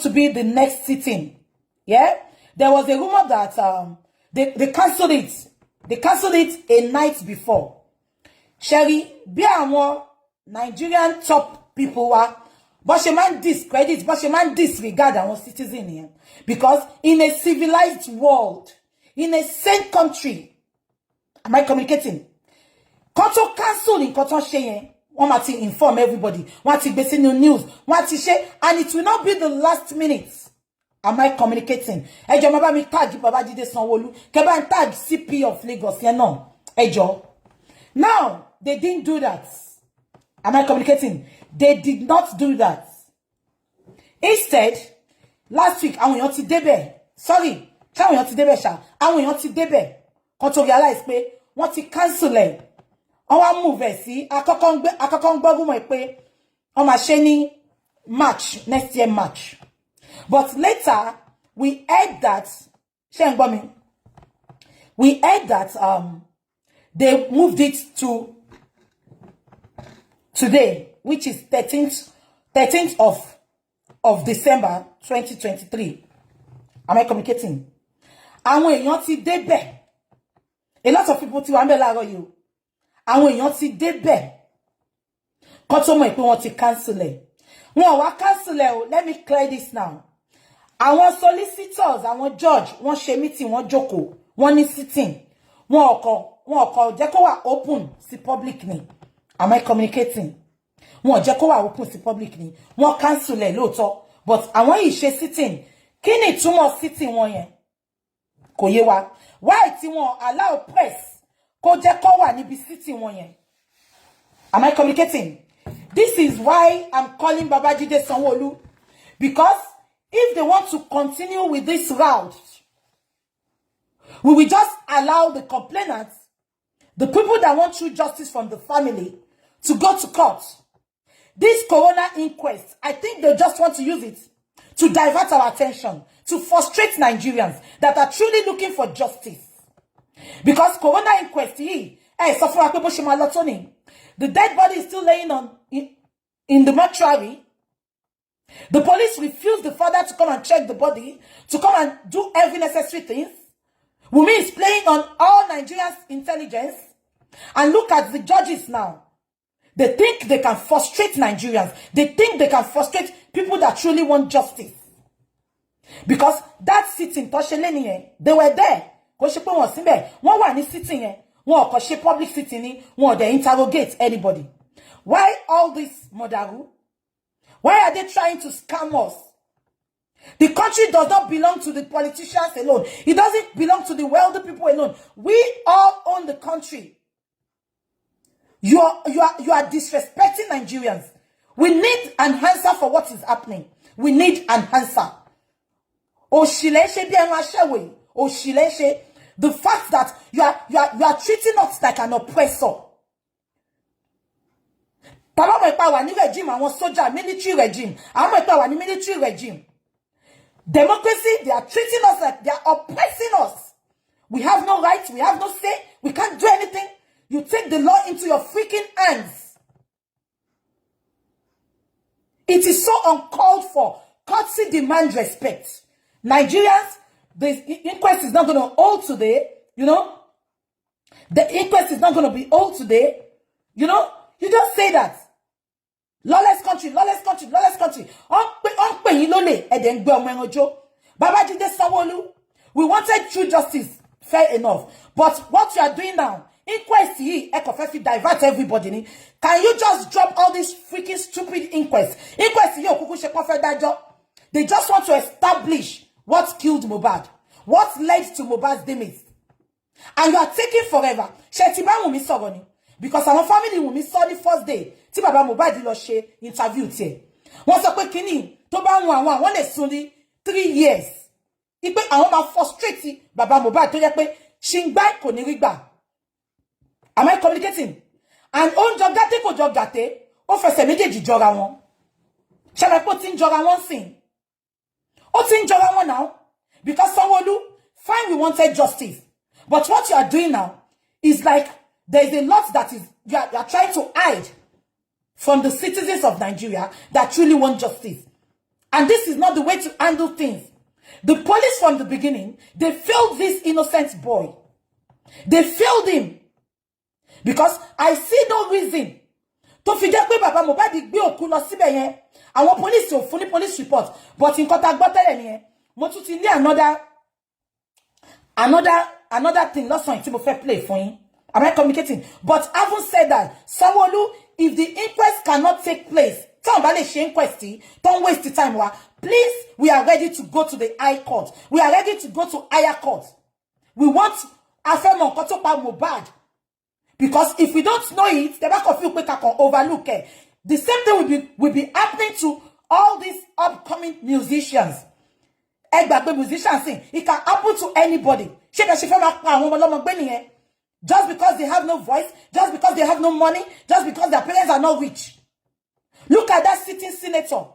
to be the next sitting. Yeah? There was a rumor that they cancelled it. They cancelled it a night before. Sherry, be our Nigerian top people were, but she man discredit, but she man disregard our citizen here. Because in a civilized world, in a sane country, am I communicating? Koto cancel in Koto Sheye. One must inform everybody. Want to be in the news. Want to share, and it will not be the last minute. Am I communicating? Ejo maba mi tag Babajide Sanwo-Olu. Keba tag CP of Lagos. Yeah, no. Ejo. Now they didn't do that. Am I communicating? They did not do that. Instead, last week, àwọn èèyàn ti débẹ̀. Sorry, àwọn èèyàn ti débẹ̀ ṣá. Àwọn èèyàn ti débẹ̀. Kan tó realize pé wọ́n ti cancel ẹ̀. Wọ́n wá move ẹ̀ sí akọ́kọ́ ń gbọ́gùn mọ̀ pé wọ́n máa ṣe ní March, next year March. But later, we heard that, we heard that they moved it to today, which is 13th of December 2023. Am I communicating? Àwọn èèyàn ti débẹ̀. A lot of people ti wà ńbẹ̀ láàárọ̀ yìí. Àwọn èèyàn ti débẹ̀. Kán tó mọ̀ pé wọ́n ti cancel ẹ̀. Wọ́n wá cancel ẹ̀ o. Let me clear this now. Àwọn solicitors, àwọn judge, wọ́n ṣe meeting, wọ́n jókòó, wọ́n ní sitting. Wọ́n ọkọ̀ jẹ́ kó wà open sí public ni. Am I communicating? Wọ́n jẹ́ kó wà open sí public ni. Wọ́n cancel ẹ̀ lóòótọ́. But àwọn yìí ṣe sitting. Kí ni ìtumọ̀ sitting wọn yẹn? Kò yé wa. Why tí wọ́n allow press kó jẹ́ kó wà níbi sitting wọn yẹn? Am I communicating? This is why I'm calling Babajide Sanwo-Olu. Because if they want to continue with this route, we will just allow the complainants, the people that want true justice from the family, to go to court. This coroner inquest, I think they just want to use it to divert our attention, to frustrate Nigerians that are truly looking for justice. Because coroner inquest, the dead body is still laying in the mortuary. The police refused the father to come and check the body, to come and do every necessary things. Wunmi is playing on all Nigerians' intelligence. And look at the judges now. They think they can frustrate Nigerians. They think they can frustrate people that truly want justice. Because that sitting, they were there. One were sitting, one public sitting, one they interrogate anybody. Why all this, Modaru? Why are they trying to scam us? The country does not belong to the politicians alone. It doesn't belong to the wealthy people alone. We all own the country. You are disrespecting Nigerians. We need an answer for what is happening. We need an answer. The fact that you are treating us like an oppressor. Military regime. Military regime. Democracy, they are treating us like they are oppressing us. We have no rights, we have no say, we can't do anything. You take the law into your freaking hands. It is so uncalled for. Courtesy demands respect. Nigerians, the inquest is not going to hold today, you know. The inquest is not going to be old today, you know. You just say that. Lawless country, lawless country, lawless country. Babajide Sanwo-Olu, we wanted true justice, fair enough. But what you are doing now, inquest here, divert everybody. Can you just drop all these freaking stupid inquests? Inquest here, they just want to establish what killed Mohbad, what led to Mohbad's demise. And you are taking forever. Because our family will miss on the first day. Ti baba Mohbad lọ ṣe interview tie. Wọ́n sọ pé kíni tó bá wọ́n lè sùn ní 3 years. Ipe àwọn máa frustrate baba Mohbad tó jẹ́ pé shingba kò ní rí gbà. Am I communicating? And on jọ gàté kò jọ gàté, ó fẹsẹ̀ méjèèjì jọra wọn. Ṣé ẹ pé ó ti ń jọra wọn sìn? Ó ti ń jọra wọn now. Because Sanwo-Olu, fine, we wanted justice. But what you are doing now is like there is a lot that is you are trying to hide from the citizens of Nigeria that truly want justice. And this is not the way to handle things. The police from the beginning, they failed this innocent boy. They failed him. Because I see no reason to forget pé bàbá Mohbad gbé òkú lọ síbẹ̀ yẹn. Àwọn police ò fún ní police report. But in tá gbọ́ tẹ́lẹ̀ nìyẹn. Mo tún ti ní another thing lọ́sàn tí mo fẹ́ play fún yín. Am I communicating? But having said that, Sanwo-Olu, if the inquest cannot take place, don't waste the time. Please, we are ready to go to the High Court. We are ready to go to higher court. We want Afemo Kotopa Mohbad. Because if we don't know it, the back of you can overlook it. The same thing will be happening to all these upcoming musicians. Musicians sing. It can happen to anybody. Just because they have no voice, just because they have no money, just because their parents are not rich. Look at that sitting senator.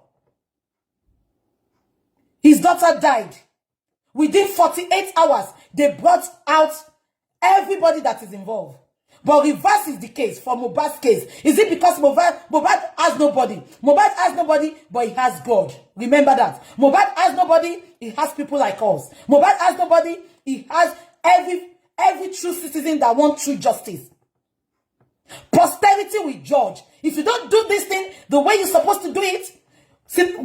His daughter died. Within 48 hours, they brought out everybody that is involved. But reverse is the case for Mohbad's case. Is it because Mohbad has nobody? Mohbad has nobody, but he has God. Remember that. Mohbad has nobody, he has people like us. Mohbad has nobody, he has every true citizen that wants true justice. Posterity will judge. If you don't do this thing the way you're supposed to do it,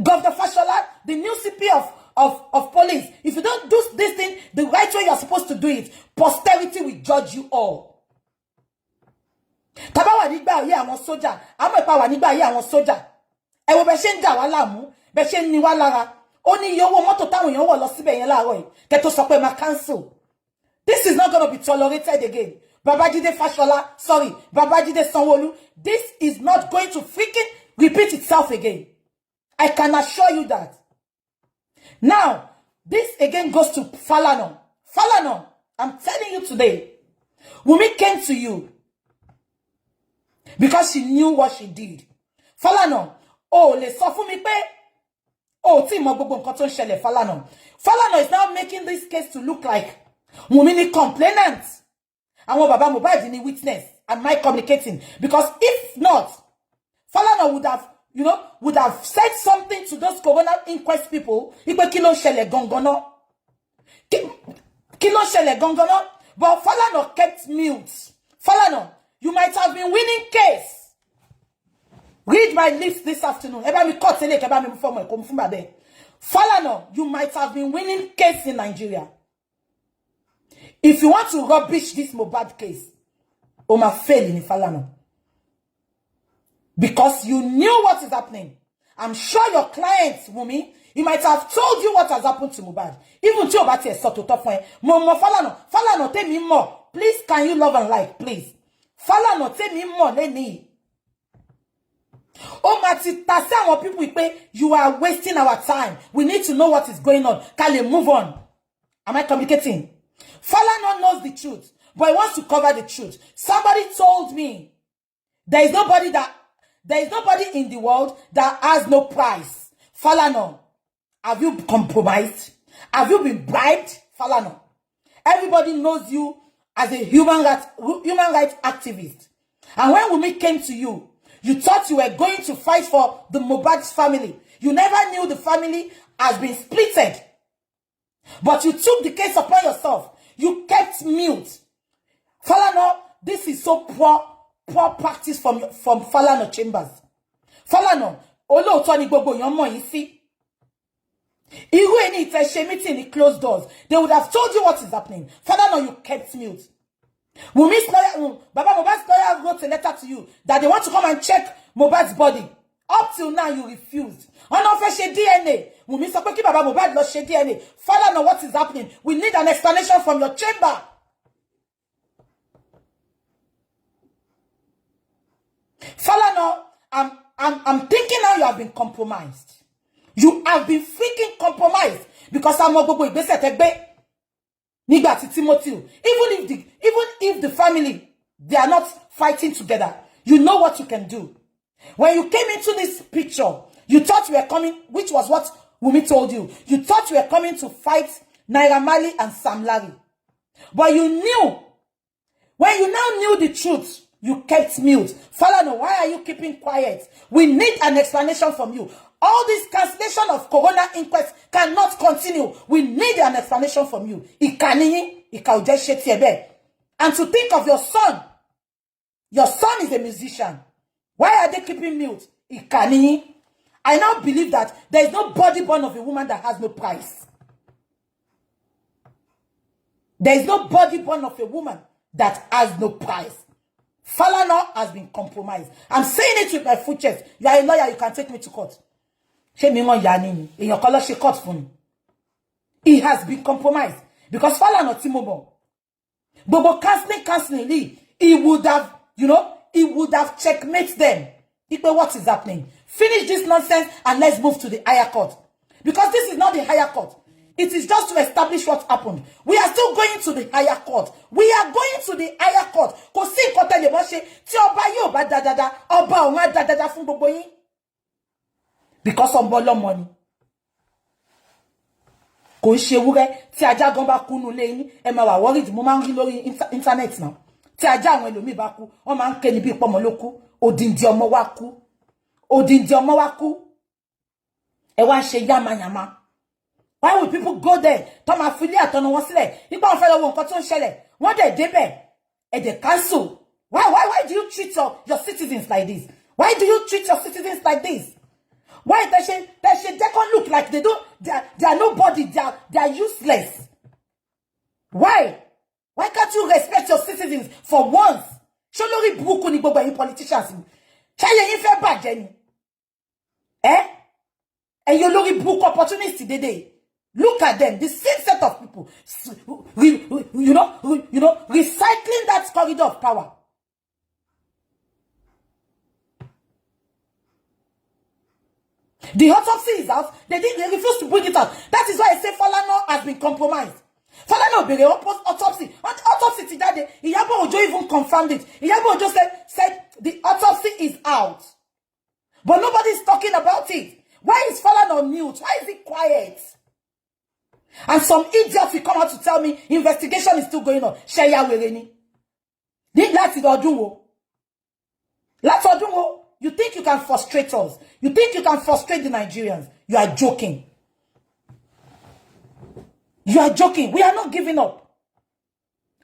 Governor Fashola, the new CP of police, if you don't do this thing the right way you're supposed to do it, posterity will judge you all. Tabawa nigba ye àwọn sójà, àmọ́ ipa wà nígbà ye àwọn sójà. Ẹ wo bẹ́ ṣe ń dà wá láàmú, bẹ́ ṣe ń ní wá lára. Ó ní iye owó mọ́tò táwọn èèyàn wọ̀ lọ síbẹ̀ yẹn láàárọ̀ yìí. Kẹ́ tó sọ pé ma cancel. This is not going to be tolerated again. Babajide Fashola, sorry, Babajide Sanwo-Olu, this is not going to freaking repeat itself again. I can assure you that. Now, this again goes to Falana. Falana, I'm telling you today, Wunmi came to you because she knew what she did. Falana, oh, le sọ fún mi pé, oh, tí mo gbogbo nǹkan tó ń ṣẹlẹ̀ Falana. Falana is now making this case to look like Wunmi ni complainant. Àwọn baba Mohbad ni witness. Am I communicating? Because if not, Falana would have said something to those corona inquest people. Ipe kí ló ṣẹlẹ̀ gangan. Kí ló ṣẹlẹ̀ gangan. But Falana kept mute. Falana, you might have been winning case. Read my lips this afternoon. Falana, you might have been winning case in Nigeria. If you want to rubbish this Mohbad case, Oma fail in Falana. Because you knew what is happening. I'm sure your clients, Wunmi, he might have told you what has happened to Mohbad. Even to about a sort of tough point. Falana, tell me more. Please, can you love and like, please? Falana, tell me more. Let me. Oh, Mati, people, you are wasting our time. We need to know what is going on. Can you move on? Am I communicating? Falana knows the truth, but he wants to cover the truth. Somebody told me there is nobody in the world that has no price. Falana, have you compromised? Have you been bribed? Falana, everybody knows you as a human rights activist. And when Wunmi came to you, you thought you were going to fight for the Mohbad's family. You never knew the family has been splitted. But you took the case upon yourself. You kept mute. Falana, this is so poor practice from Falana Chambers. Falana, olóòótọ́ ni gbogbo èèyàn mọ̀ yín sí. Irú ẹni ìtẹ́ ṣe meeting in closed doors. They would have told you what is happening. Falana, you kept mute. Wunmi's lawyer, Baba Mohbad's lawyer wrote a letter to you that they want to come and check Mohbad's body. Up till now, you refused. Ọ̀nà fẹ́ ṣe DNA. Wunmi sọ pé kí Baba Mohbad lọ ṣe DNA. Falana, what is happening? We need an explanation from your chamber. Falana, I'm thinking now you have been compromised. You have been freaking compromised because I'm not going to be nígbà tí Timothy. Even if the family, they are not fighting together, you know what you can do. When you came into this picture, you thought you were coming, which was what Wunmi told you. You thought you were coming to fight Naira Marley and Sam Larry. But you knew, when you now knew the truth, you kept mute. Falana, why are you keeping quiet? We need an explanation from you. All this cancellation of corona inquest cannot continue. We need an explanation from you. And to think of your son. Your son is a musician. Why are they keeping mute? I now believe that there is no body born of a woman that has no price. There is no body born of a woman that has no price. Falana has been compromised. I'm saying it with my full chest. You are a lawyer, you can take me to court. He has been compromised. Because Falana Timobo. Bobo canceling, he would have, he would have checkmated them. What is happening? Finish this nonsense and let's move to the higher court. Because this is not the higher court. It is just to establish what happened. We are still going to the higher court. We are going to the higher court. Because of bolo money. Kò ṣe wúrẹ́ tí ajá gan bá kú nú lé yín ẹ máa wà worried mo máa ń rí lórí internet now. Tí ajá àwọn ẹlòmíì bá kú wọ́n máa ń ké ní bí pọ́mọ ló kú odindi ọmọ wa kú. Odindi ọmọ wa kú. Ẹ wá ṣe yama yama. Why would people go there? Tó máa fi ilé àtọ̀nà wọn sílẹ̀. Nípa wọ́n fẹ́ lọ wo nǹkan tó ń ṣẹlẹ̀. Wọ́n dẹ̀ débẹ̀. Ẹ dẹ̀ cancel. Why do you treat your citizens like this? Why do you treat your citizens like this? Why they can't look like they are nobody, they are useless. Why? Why can't you respect your citizens for once? Show lórí burúkú ni gbogbo ẹ̀yin politicians. Ṣáyé yín fẹ́ bàjẹ́ ni. Ẹ̀yin olórí burúkú opportunity dédé. Look at them, the same set of people. Recycling that corridor of power. The autopsy is out. They refuse to bring it out. That is why I say Falana has been compromised. Falana be the autopsy. Autopsy today, Iyabo Ojo even confirmed it. Iyabo Ojo said the autopsy is out. But nobody is talking about it. Why is Falana on mute? Why is he quiet? And some idiots will come out to tell me investigation is still going on. Sheya Wereni. That's Odunwo. You think you can frustrate us? You think you can frustrate the Nigerians? You are joking. You are joking. We are not giving up.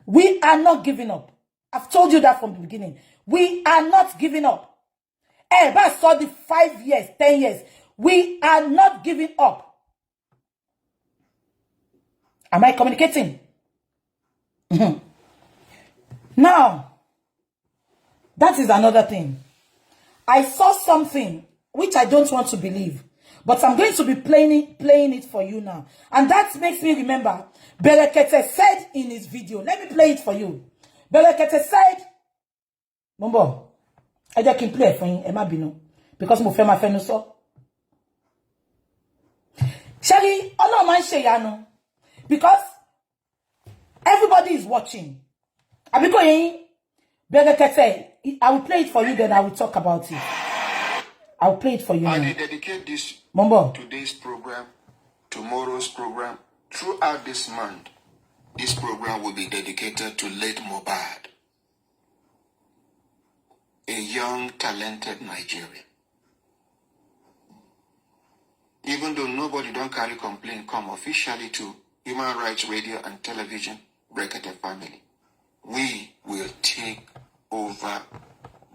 We are not giving up. I've told you that from the beginning. We are not giving up. I saw the 5 years, 10 years. We are not giving up. Am I communicating? Now, that is another thing. I saw something which I don't want to believe, but I'm going to be playing it for you now. And that makes me remember, Berekete said in his video, let me play it for you. Berekete said, Mumbo, I just can play it for you, Emma Bino, because mo fe ma fe no so. Sherry, Allah man sheyano, because everybody is watching. Abiko Berekete, I will play it for you, then I will talk about it. I will play it for you. I dedicate this today's program, tomorrow's program, throughout this month. This program will be dedicated to late Mohbad, a young, talented Nigerian. Even though nobody don't carry complaint, come officially to Human Rights Radio and Television, Brekete family. We will take over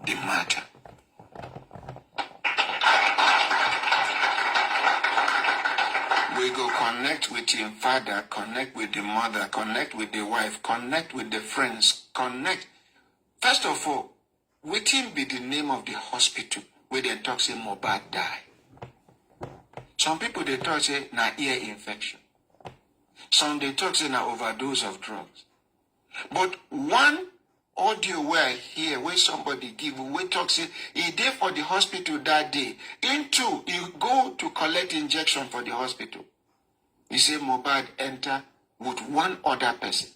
the matter. We go connect with your father, connect with the mother, connect with the wife, connect with the friends, connect. First of all, what be the name of the hospital where they talk say Mohbad die? Some people they talk say na ear infection. Some they talk say na overdose of drugs. But one audio where I hear where somebody give where talk say he there for the hospital that day. Into you go to collect injection for the hospital. He say Mohbad enter with one other person.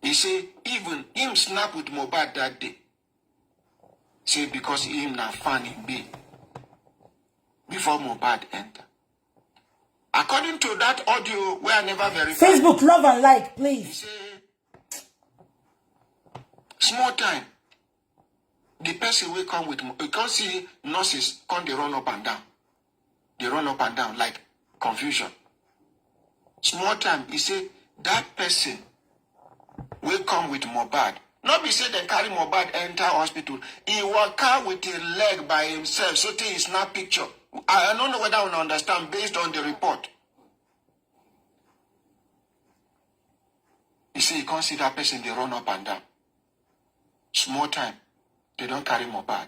He say even him snap with Mohbad that day. Say because him na fan him be before Mohbad enter. According to that audio where I never verified. Facebook love and like, please. He say small time. The person will come with because see nurses come they run up and down. They run up and down like confusion. Small time, he say, that person will come with Mohbad. Not be say they carry Mohbad enter hospital. He walk out with a leg by himself, so he snap picture. I don't know whether I will understand based on the report. You see, you can't see that person, they run up and down. Small time, they don't carry Mohbad.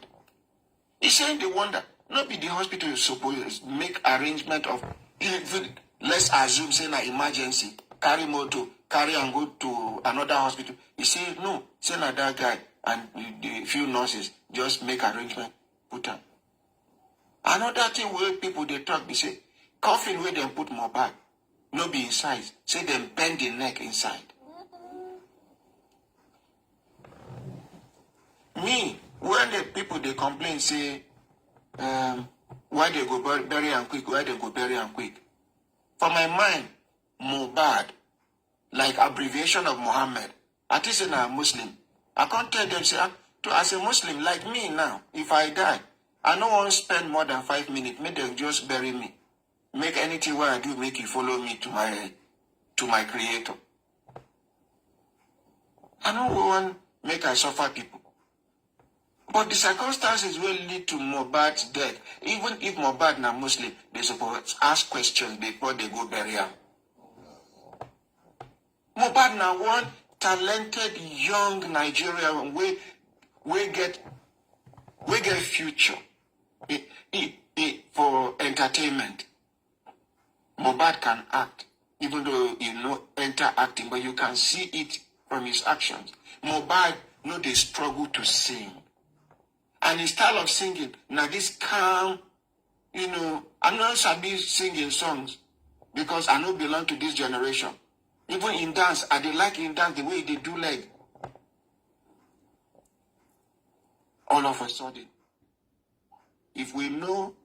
He's saying they wonder, not be the hospital is supposed to make arrangement of, even, let's assume, say, an emergency, carry motor, carry and go to another hospital. He said, no, send that guy and the few nurses, just make arrangement, put him. Another thing where people, they talk, they say, coffin where they put Mohbad, no be inside, say them bend the neck inside. Me, when the people they complain, say, why they go bury and quick, why they go bury and quick. For my mind, Mohbad, like abbreviation of Muhammad, at least in a Muslim, I can't tell them, say, as a Muslim, like me now, if I die, I don't want to spend more than 5 minutes, make them just bury me. Make anything what I do, make you follow me to my creator. I don't want make I suffer people. But the circumstances will lead to Mohbad's death. Even if Mohbad na Muslim, they supposed to ask questions before they go bury him. Mohbad na one talented young Nigerian we get future for entertainment. Mohbad can act, even though you know enter acting, but you can see it from his actions. Mohbad know they struggle to sing. And his style of singing, now this calm, I'm not sabi singing songs because I don't belong to this generation. Even in dance, I like in dance the way they do leg. All of a sudden, if we know,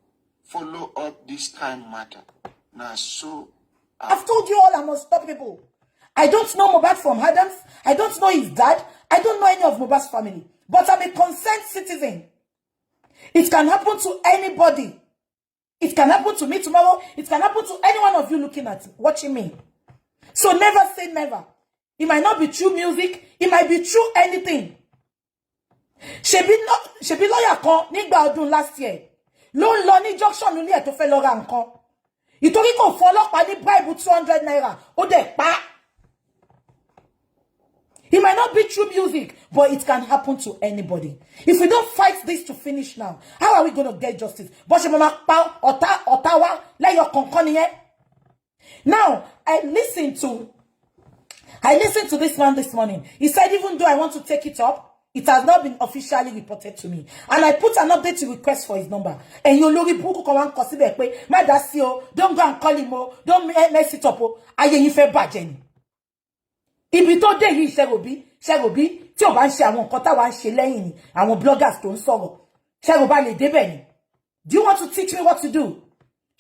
follow up this time matter. Now so I've told you all I must stop people. I don't know Mohbad from Adams. I don't know his dad. I don't know any of Mohbad's family. But I'm a concerned citizen. It can happen to anybody. It can happen to me tomorrow. It can happen to any one of you looking at me, watching me. So never say never. It might not be true music. It might be true anything. Ṣebí lawyer kan nígbà ọdún last year. Ló ń lọ ní junction nílé ẹ̀ tó fẹ́ lọ ra nǹkan. Ìtorí kò fún ọlọ́pàá ní bribe 200 naira. Ó dẹ̀ pa. It might not be true music, but it can happen to anybody. If we don't fight this to finish now, how are we going to get justice? Now, I listened to this man this morning. He said, even though I want to take it up, it has not been officially reported to me. And I put an update request for his number. And you lori buku kawan kosibe pe, don't go and call him, don't mess it up. Aye yin fe baje ni. Ibi tó dé yìí ṣẹ́ròbí tí ò bá ń ṣe àwọn nǹkan táwa ń ṣe lẹ́yìn ni àwọn bloggers tó ń sọ̀rọ̀ ṣẹ́ròbá lè débẹ̀ ni. Do you want to teach me what to do?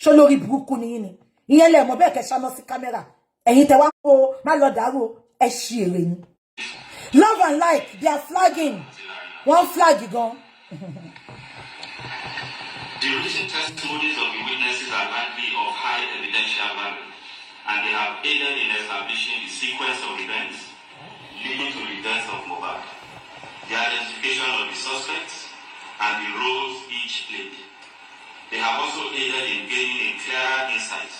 Ṣó lórí burúkú ni yín ni. Ìyẹn lẹ mọ̀ bẹ́ẹ̀ kẹ́ ṣáná sí kámẹ́rà. Ẹ̀yin tẹ́ wá kó má lọ dàrú ẹ ṣì èrè ni. Love and like, they are flagging. One flag gan. The recent testimonies of the witnesses are likely of high evidential value, and they have aided in establishing the sequence of events leading to the death of Mohbad, the identification of the suspects, and the roles each played. They have also aided in gaining a clearer insight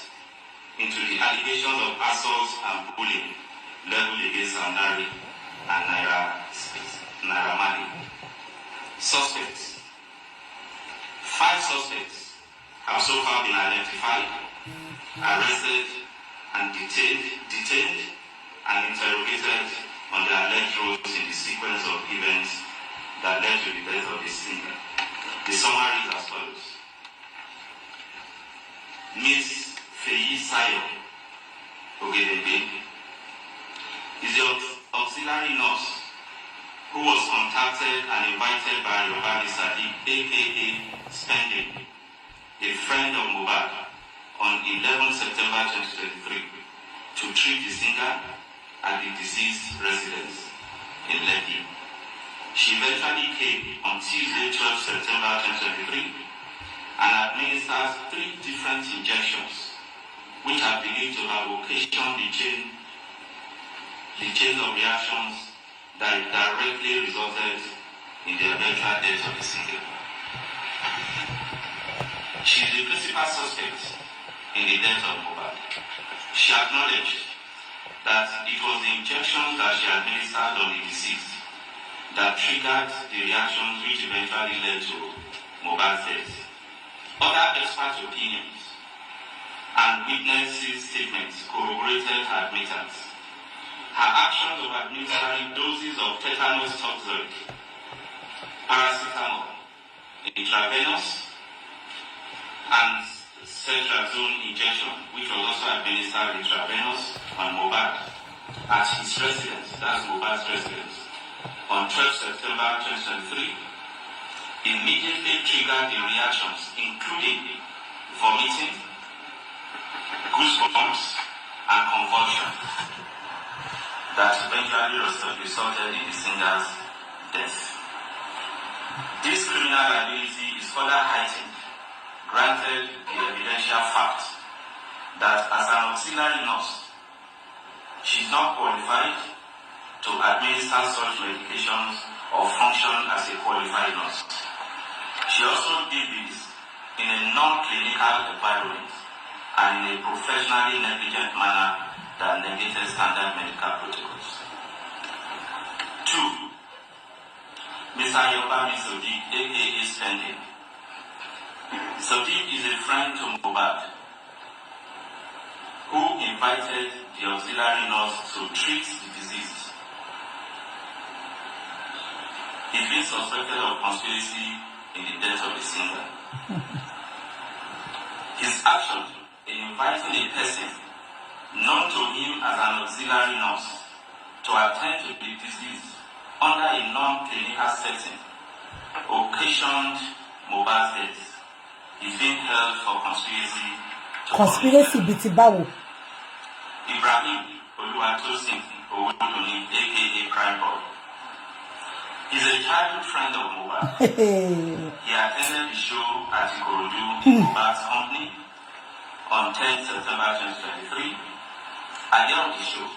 into the allegations of assaults and bullying leveled against Sandari and Naira Marley. Suspects. 5 suspects have so far been identified, arrested, and detained and interrogated on their alleged roles in the sequence of events that led to the death of the singer. The summary is as follows. Miss Feyi Sayo Ogedebe is the auxiliary nurse who was contacted and invited by Mohbad Sadiq, aka Spending, a friend of Mohbad, on 11 September 2023 to treat the singer at the deceased residence in Lekki. She eventually came on Tuesday 12 September 2023 and administers 3 different injections, which are believed to have occasioned the chain of reactions that directly resulted in the eventual death of the single. She is the principal suspect in the death of Mohbad. She acknowledged that it was the injections that she administered on the deceased that triggered the reactions which eventually led to Mohbad's death. Other expert opinions and witnesses' statements corroborated her admittance. Her actions of administering doses of tetanus toxoid, paracetamol, intravenous, and cetrazone injection, which was also administered intravenous on Mohbad at his residence, that's Mohbad's residence, on 12 September 2023, immediately triggered the reactions, including vomiting, goosebumps, and convulsion, that eventually resulted in the singer's death. This criminal liability is further heightened, granted the evidential fact that as an auxiliary nurse, she is not qualified to administer such medications or function as a qualified nurse. She also did this in a non-clinical environment and in a professionally negligent manner that negated standard medical protocols. 2. Mr. Yobami Sodiq, aka Spending. Sodiq is a friend to Mohbad who invited the auxiliary nurse to treat the deceased. He's been suspected of conspiracy in the death of the singer. His action in inviting a person known to him as an auxiliary nurse to attend to the deceased under a non-clinical setting occasioned Mohbad's death. He's being held for conspiracy to Bitibawo. Ibrahim Oluwatosin Owoduni, aka Prime Boy. He's a childhood friend of Mohbad. He attended the show at Ikorodu, Mohbad's company, on 10 September 2023. At the end of the show,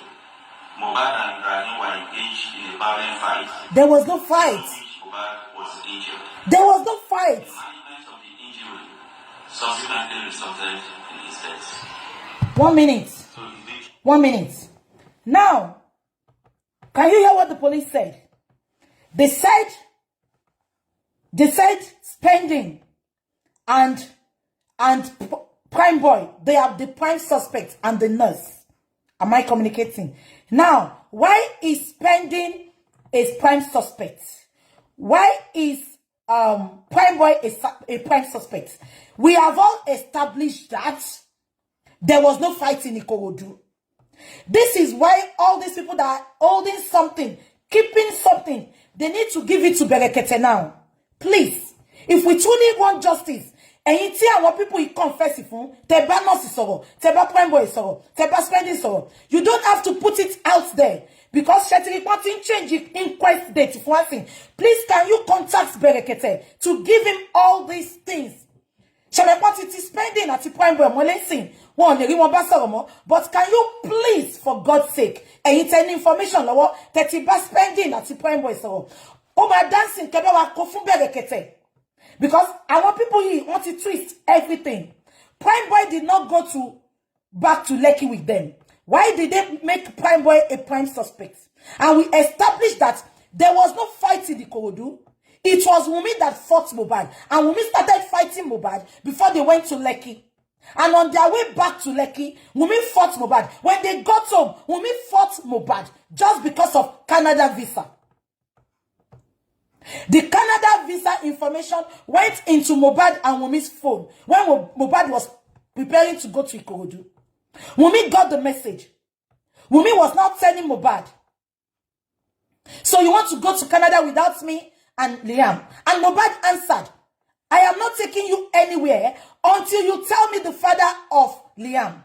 Mohbad and Ibrahim were engaged in a violent fight. There was no fight. Mohbad was injured. There was no fight. The management of the injury subsequently resulted in his death. 1 minute. 1 minute. Now, can you hear what the police said? They said Spending and Prime Boy, they are the prime suspects and the nurse. Am I communicating? Now, why is Spending a prime suspect? Why is Prime Boy a prime suspect? We have all established that there was no fight in Ikorodu. This is why all these people that are holding something, keeping something, they need to give it to Berekete now. Please, if we truly want justice, and you see our people you confess if teba nurse soro, teba Prime Boy soro, teba Spending soro. You don't have to put it out there because Shetiri wanting change inquest date for one thing. Please, can you contact Berekete to give him all these things? Shall want it Spending at the Prime Boy molesting one but can you please, for God's sake, and you tell information lower that he was Spending at the Prime Boy soro. Over dancing kebewa kofu Berekete. Because our people here want to twist everything. Prime Boy did not go back to Lekki with them. Why did they make Prime Boy a prime suspect? And we established that there was no fight in the Ikorodu. It was Wunmi that fought Mohbad. And Wunmi started fighting Mohbad before they went to Lekki. And on their way back to Lekki, Wunmi fought Mohbad. When they got home, Wunmi fought Mohbad just because of Canada visa. The Canada visa information went into Mohbad and Wunmi's phone when Mohbad was preparing to go to Ikorodu. Wunmi got the message. Wunmi was now telling Mohbad, so you want to go to Canada without me and Liam? And Mohbad answered, I am not taking you anywhere until you tell me the father of Liam.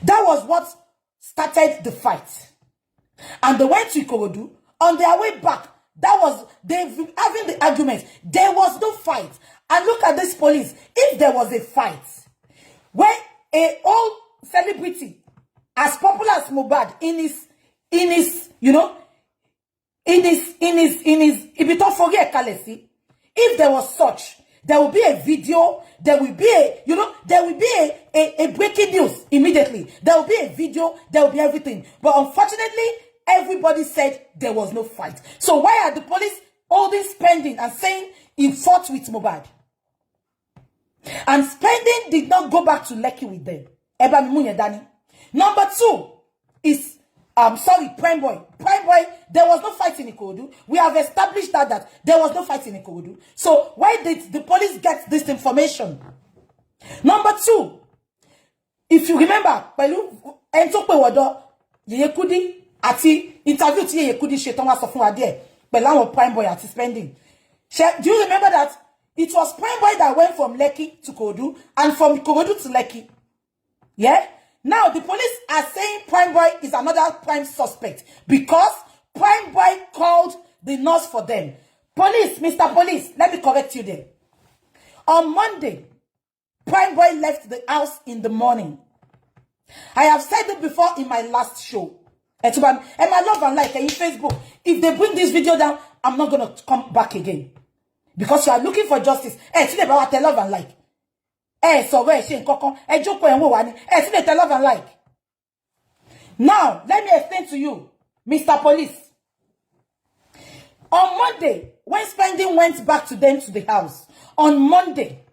That was what started the fight. And they went to Ikorodu. On their way back, that was, they having the argument. There was no fight. And look at this police. If there was a fight where a old celebrity as popular as Mohbad in his, you know, in his, if you don't forget Kalesi, if there was such, there will be a video, there will be a, you know, there will be a breaking news immediately. There will be a video, there will be everything. But unfortunately, everybody said there was no fight. So why are the police holding Spending and saying he fought with Mohbad? And Spending did not go back to Lekki with them. Eba Mimunye Dani. Number 2 is Prime Boy. Prime Boy, there was no fight in Ikorodu. We have established that there was no fight in Ikorodu. So why did the police get this information? Number 2, if you remember, pẹ̀lú ẹni tó pè wọ́dọ̀ Yeye Kudi àti interview tí Yeye Kudi ṣe tán wá sọ fún wa díẹ̀ pẹ̀lú àwọn Prime Boy àti Spending. Do you remember that it was Prime Boy that went from Lekki to Ikorodu and from Ikorodu to Lekki? Yeah? Now, the police are saying Prime Boy is another prime suspect because Prime Boy called the nurse for them. Police, Mr. Police, let me correct you there. On Monday, Prime Boy left the house in the morning. I have said it before in my last show. And my love and like in Facebook, if they bring this video down, I'm not going to come back again. Because you are looking for justice. Today about love and like. So where she love and like. Now, let me explain to you, Mr. Police. On Monday, when Spending went back to them to the house, on Monday,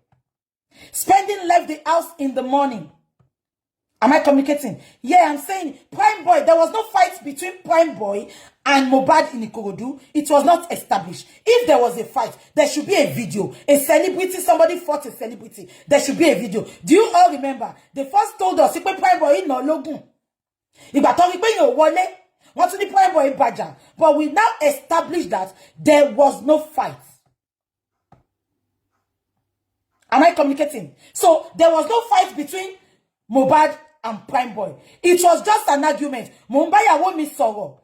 Spending left the house in the morning. Am I communicating? Yeah, I'm saying Prime Boy, there was no fight between Prime Boy and Mohbad in Ikorodu. It was not established. If there was a fight, there should be a video. A celebrity, somebody fought a celebrity. There should be a video. Do you all remember? They first told us, Prime Boy no logun. Prime Boy Baja. But we now established that there was no fight. Am I communicating? So there was no fight between Mohbad and Prime Boy. It was just an argument. Mumbaya won't miss sorrow.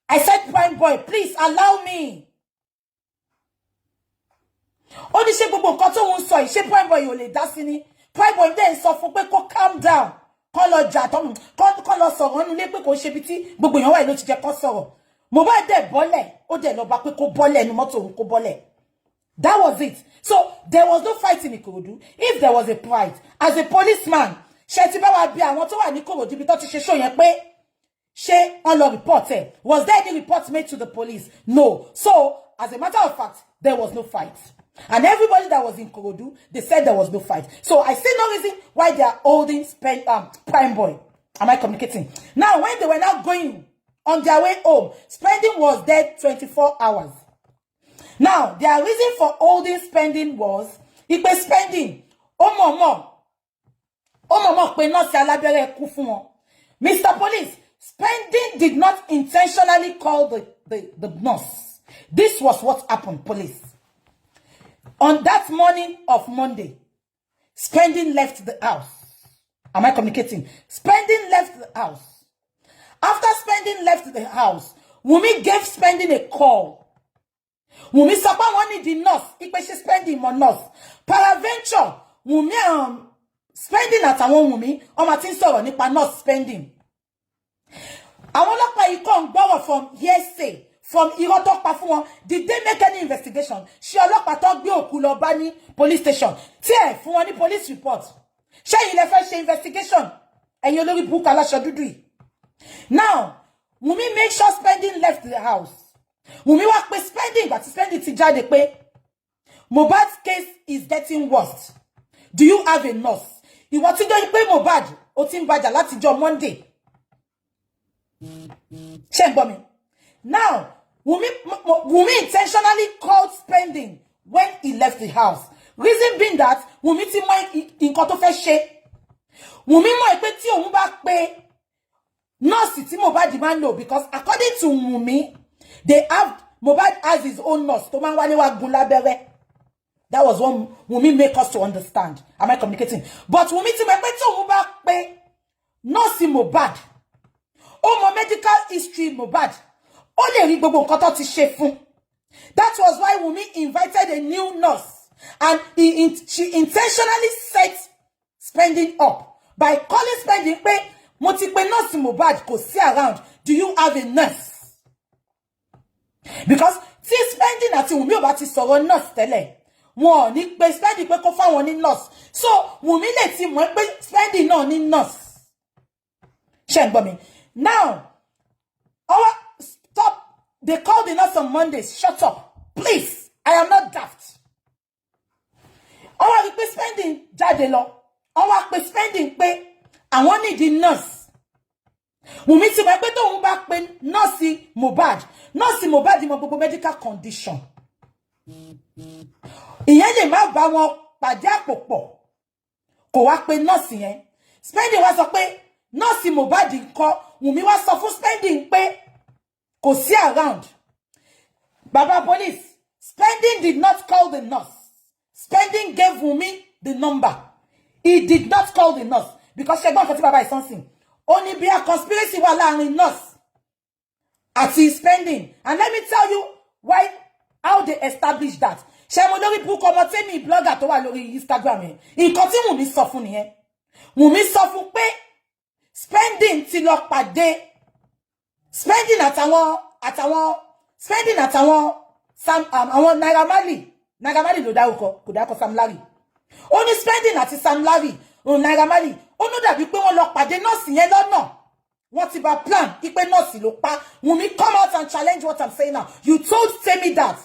I said, Prime Boy, please allow me. Only she gbogbo nkan tó ń sọ she Prime Boy ò lè dá sí ni. Prime Boy then sọ fún pé kó calm down. Kó lọ jà tó kó lọ sọ̀rọ̀ nínú ilé pé kó ṣe bí tí gbogbo èyàn wà ló ti jẹ́ kó sọ̀rọ̀. Mohbad dé bọ́lẹ̀, ó dé lọ bá pé kó bọ́lẹ̀ nínú mọ́tò òun kó bọ́lẹ̀. That was it. So there was no fight in Ikorodu. If there was a fight, as a policeman, Shetibawa bi àwọn tó wà ní Ikorodu bí tó ti ṣe show yẹn pé ṣé on the report. Was there any report made to the police? No. So, as a matter of fact, there was no fight. And everybody that was in Ikorodu, they said there was no fight. So I see no reason why they are holding Prime Boy. Am I communicating? Now, when they were now going on their way home, Spending was dead 24 hours. Now, their reason for holding Spending was, if they Spending, Mr. Police, Spending did not intentionally call the nurse. This was what happened, police. On that morning of Monday, Spending left the house. Am I communicating? Spending left the house. After Spending left the house, Wumi gave Spending a call. Wumi sapa wanted the nurse. Ikpe Spending more nurse. Paraventure, Wumi Spending at Wumi. Martin sọ̀rọ̀ nípa nurse Spending. Àwọn ọlọ́pàá yìí kàn gbọ́rọ̀ from hearsay, from irọ́ tó pa fún wọn. Did they make any investigation? Ṣé ọlọ́pàá tó gbé òkú lọ bá ní police station? Tí ẹ fún wọn ní police report. Ṣé yìí lè fẹ́ ṣe investigation? Ẹ̀yin olórí burúkú aláṣọ dúdú yìí. Now, Wumi make sure Spending left the house. Wumi wá pé Spending, but Spending ti jáde pé Mohbad's case is getting worse. Do you have a nurse? Ìwọ ti jẹ́ pé Mohbad ó ti ń bàjà láti jọ́ Monday. Check for me. Now, Wumi intentionally called Spending when he left the house. Reason being that Wumi ti mọ nǹkan tó fẹ́ ṣe. Wumi mọ̀ pé tí òun bá pé nurse tí Mohbad máa ń lò, because according to Wumi, Mohbad has his own nurse tó máa ń wálé wá gún lábẹ́rẹ́. That was what Wumi make us to understand. Am I communicating? But Wumi ti mọ̀ pé tí òun bá pé nurse Mohbad, my medical history Mohbad, ó lè rí gbogbo nǹkan tó ti ṣe fún. That was why Wumi invited a new nurse And she intentionally set Spending up by calling Spending pé mo ti pe nurse Mohbad kò sí around. Do you have a nurse? Because tí Spending àti Wunmi ò bá ti sọ̀rọ̀ nurse tẹ́lẹ̀, wọn ò ní pé Spending pé kó fáwọn ní nurse. So Wunmi lè ti mọ̀ pé Spending náà ní nurse. Ṣé ń gbọ́ mi? Now, stop. They called the nurse on Mondays. Shut up. Please. I am not daft. Our pe Spending jáde lọ. Our pe Spending pé àwọn need the nurse. Wunmi ti mọ̀ pé tóun bá pe nurse Mohbad. Nurse Mohbad mọ̀ gbogbo medical condition. Ìyẹn lè má bá wọn pàdé àpòpọ̀. Kò wá pe nurse yẹn. Spending wá sọ pé nurse Mohbad ńkọ́. Wunmi wá sọ fún Spending pé kò sí around. Baba police, Spending did not call the nurse. Spending gave Wunmi the number. He did not call the nurse because Shegbon Kati Baba is something. Only be a conspiracy wà láàrin nurse àti Spending. And let me tell you how they established that. Ṣé mo lórí book ọmọ tèmi blogger tó wà lórí Instagram yẹn. Nǹkan tí Wunmi sọ fún nìyẹn. Wunmi sọ fún pé Spending ti lọ pàdé Spending àtàwọn àwọn Naira Marley ló dárúkọ kò dárúkọ Sam Larry. Ó ní Spending àti Sam Larry Naira Marley ó ní dàbí pé wọ́n lọ pàdé nọ́ọ̀sì yẹn lọ́nà. Wọ́n ti bá plan ipe nọ́ọ̀sì ló pa. Wunmi, come out and challenge what I'm saying now. You told Temi that.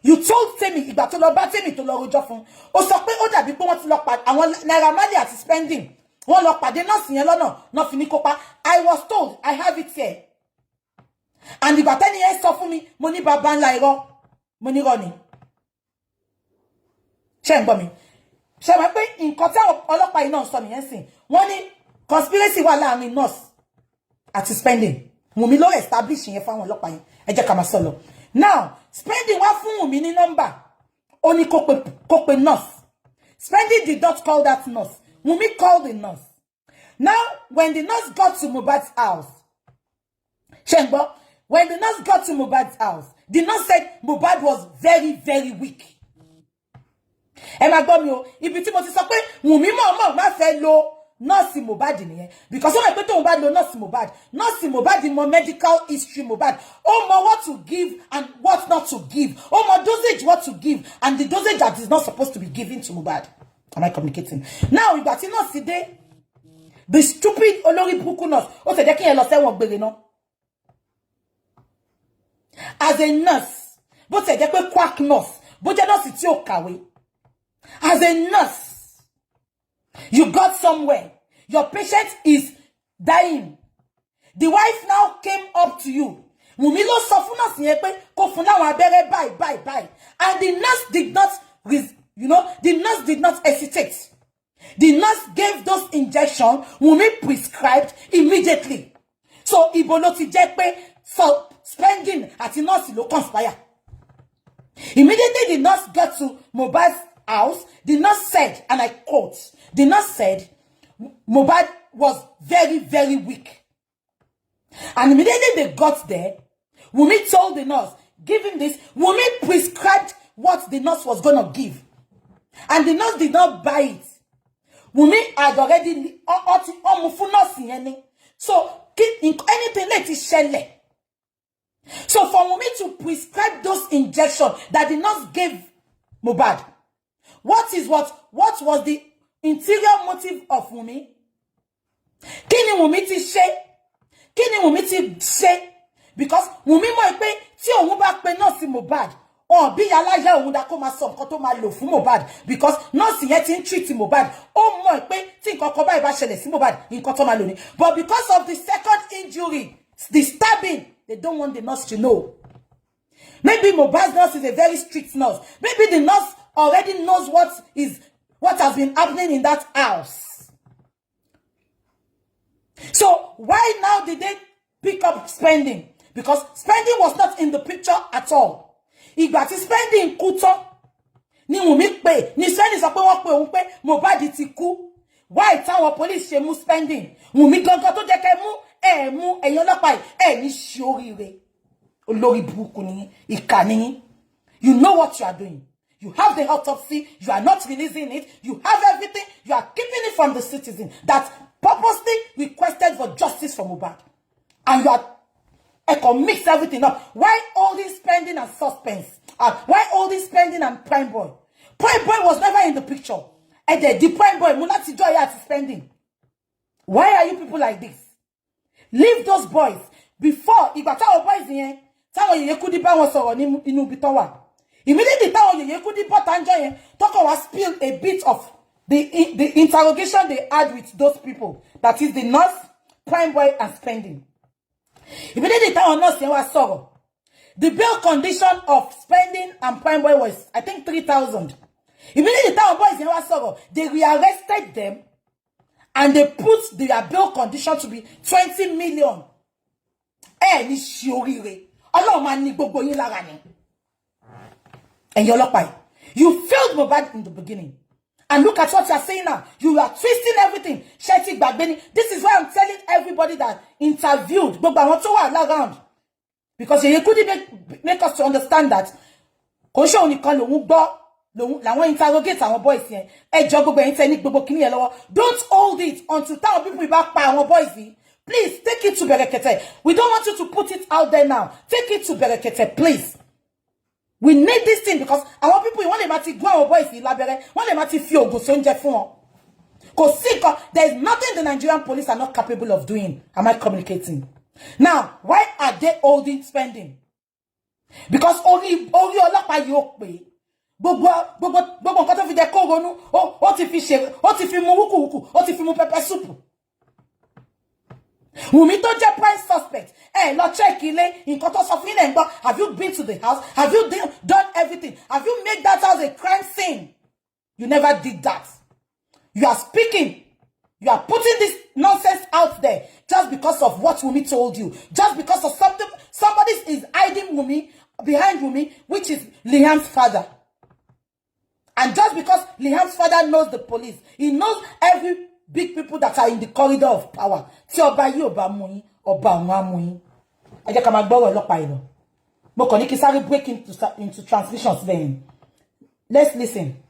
You told Temi ìgbà tó lọ bá Temi tó lọ rojọ́ fún. Ó sọ pé ó dàbí pé wọ́n ti lọ pàdé àwọn Naira Marley àti Spending. Wọ́n lọ pàdé nọ́ọ̀sì yẹn lọ́nà náà fi ní kó pa. I was told, I have it here. And ìgbà tẹ́ni yẹn sọ fún mi, mo ní bàbá ńlá irọ́. Mo ní irọ́ ni. Ṣé ń gbọ́ mi? Ṣé wọ́n pé nǹkan tí àwọn ọlọ́pàá yìí náà sọ nìyẹn sìn. Wọ́n ní conspiracy wà láàrin nurse àti Spending. Wunmi ló establish yẹn fáwọn ọlọ́pàá yẹn. Ẹ jẹ́ ká máa sọ lọ. Now, Spending wá fún Wunmi ní number. Ó ní kó pe nurse. Spending did not call that nurse. Wunmi called the nurse. Now, when the nurse got to Mohbad's house, Shengbo, when the nurse got to Mohbad's house, the nurse said Mohbad was very, very weak. Ẹ máa gbọ́ mi o, ibi tí mo ti sọ pé Wunmi mọ̀ má fẹ́ lo nurse Mohbad nìyẹn. Because ó mọ̀ pé tóun bá lo nurse Mohbad mọ̀ medical history Mohbad. Ó mọ̀ what to give and what not to give. Ó mọ̀ dosage what to give and the dosage that is not supposed to be given to Mohbad. Am I communicating? Now, ìgbà tí nurse dé, the stupid olórí burúkú nurse, ó ṣe jẹ́ kí yẹn lọ sẹ́wọ̀n gbére náà. As a nurse, bó ṣe jẹ́ pé quack nurse, bó jẹ́ nurse tí ó kàwé. As a nurse, you got somewhere. Your patient is dying. The wife now came up to you. Wunmi ló sọ fún nurse yẹn pé kó fún láwọn abẹ́rẹ́ báyìí. And the nurse did not, the nurse did not hesitate. The nurse gave those injections Wunmi prescribed immediately. So ibo ló ti jẹ́ pé so Spending àti nurse ló conspire. Immediately the nurse got to Mohbad's house. The nurse said, and I quote, the nurse said, Mohbad was very, very weak. And immediately they got there, Wunmi told the nurse, give him this. Wunmi prescribed what the nurse was going to give. And the nurse did not buy it. Wunmi had already so anything like this shele. So for Wunmi to prescribe those injections that the nurse gave Mohbad, what was the interior motive of Wunmi? Kini Wunmi ti ṣe? Because Wunmi mọ̀ pé tí òun bá pe nurse Mohbad, ó bí aláya òun dá kó máa sọ nǹkan tó máa lò fún Mohbad because nurse yẹn ti ń treat Mohbad. Ó mọ̀ pé tí nǹkan kan báyìí bá ṣẹlẹ̀ sí Mohbad, nǹkan tó máa lò ní. But because of the second injury, the stabbing, they don't want the nurse to know. Maybe Mohbad's nurse is a very strict nurse. Maybe the nurse already knows what has been happening in that house. So why now did they pick up Spending? Because Spending was not in the picture at all. Ìgbà tí Spending kú tán, ni Wunmi pé, ni Spending sọ pé wọ́n pé òun pé Mohbad ti kú. Why táwọn police ṣe mú Spending? Wunmi gangan tó jẹ́ kẹ́ mú ẹ̀yin ọlọ́pàá ní ṣe oríire. Olórí burúkú ni ìkà ni. You know what you are doing. You have the autopsy. You are not releasing it. You have everything. You are keeping it from the citizen that purposely requested for justice for Mohbad. And you are mix everything up. Why all this spending and suspense? Why all this spending and Prime Boy? Prime Boy was never in the picture. And the Prime Boy, Munati Joy at spending. Why are you people like this? Leave those boys before Ibata boys in táwọn yeye kudi bá wọn sọ̀rọ̀ nínú ibi tán wà. Immediately táwọn yeye kudi bá tanjo yẹn Toko was spill a bit of the interrogation they had with those people. That is the nurse, Prime Boy and spending. Immediately táwọn nurse yẹn wá sọ̀rọ̀. The bail condition of spending and Prime Boy was, I think, 3,000. Immediately táwọn boys yẹn wá sọ̀rọ̀, they rearrested them and they put their bail condition to be 20 million. Ní ṣe oríire. Ọlọ́run máa ní gbogbo yín lára ni. And your ọlọ́pàá, you failed Mohbad in the beginning. And look at what you are saying now. You are twisting everything. Shetty Bagbeni. This is why I'm telling everybody that interviewed gbogbo àwọn tó wà around. Because you couldn't make us to understand that. Kò ṣe òun lòun gbọ́ làwọn interrogate àwọn boys yẹn. Ẹ jọ̀ọ́ gbogbo ẹ̀yin tẹ́ ní gbogbo kíní yẹn lọ́wọ́. Don't hold it until táwọn people bá pa àwọn boys yìí. Please take it to Berekete. We don't want you to put it out there now. Take it to Berekete, please. We need this thing because our people want to mati go our boys in labere, want to mati fi ogun sonje fún wọn. Cause there is nothing the Nigerian police are not capable of doing. Am I communicating? Now, why are they holding spending? Because only ọlọ́pàá yóò pé. Gbogbo nǹkan tó fi jẹ kó ronú, ó ti fi ṣe, ó ti fi mu wuku, ó ti fi mu pepper soup. Wùmí tó jẹ́ prime suspect. Lọ check ilé, nǹkan tó sọ fún yín nǹkan. Have you been to the house? Have you done everything? Have you made that house a crime scene? You never did that. You are speaking. You are putting this nonsense out there just because of what Wùmí told you. Just because of something. Somebody is hiding Wùmí behind Wùmí, which is Liam's father. And just because Liam's father knows the police, he knows every big people that are in the corridor of power. Tí ọba yìí ọba mú yín, ọba àwọn amú yín. Ẹ jẹ́ ká máa gbọ́rọ̀ ọlọ́pàá yìí lọ. Mo kàn ní kí sáré break into transmissions then. Let's listen.